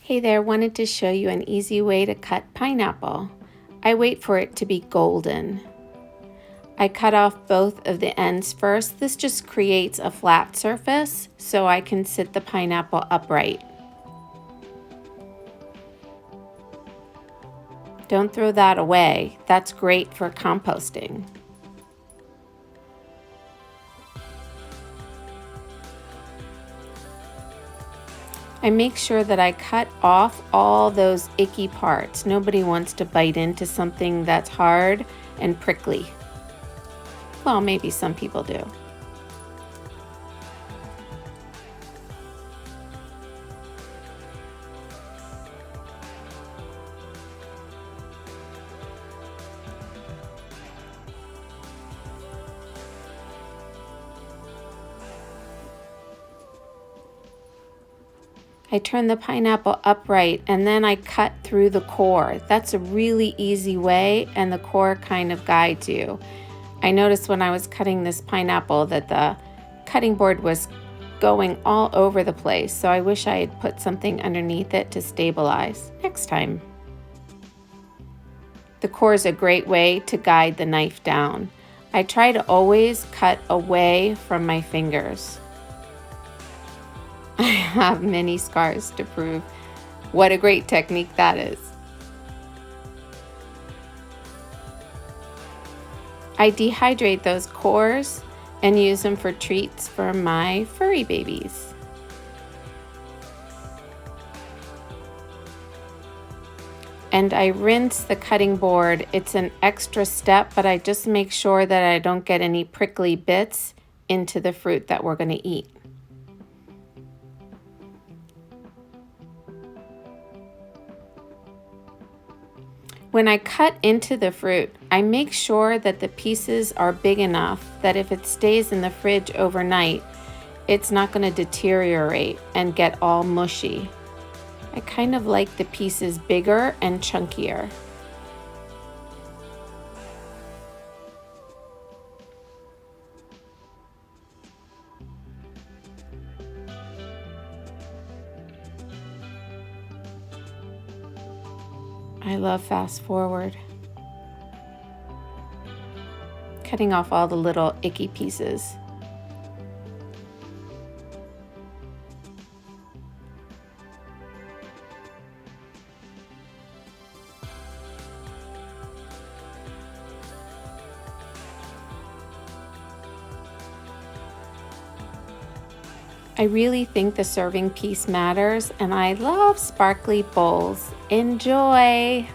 Hey there, wanted to show you an easy way to cut pineapple. I wait for it to be golden. I cut off both of the ends first. This just creates a flat surface so I can sit the pineapple upright. Don't throw that away. That's great for composting. I make sure that I cut off all those icky parts. Nobody wants to bite into something that's hard and prickly. Well, maybe some people do. I turn the pineapple upright and then I cut through the core. That's a really easy way, and the core kind of guides you. I noticed when I was cutting this pineapple that the cutting board was going all over the place, so I wish I had put something underneath it to stabilize next time. The core is a great way to guide the knife down. I try to always cut away from my fingers. I have many scars to prove what a great technique that is. I dehydrate those cores and use them for treats for my furry babies. And I rinse the cutting board. It's an extra step, but I just make sure that I don't get any prickly bits into the fruit that we're going to eat. When I cut into the fruit, I make sure that the pieces are big enough that if it stays in the fridge overnight, it's not going to deteriorate and get all mushy. I kind of like the pieces bigger and chunkier. I love fast forward. Cutting off all the little icky pieces. I really think the serving piece matters, and I love sparkly bowls. Enjoy!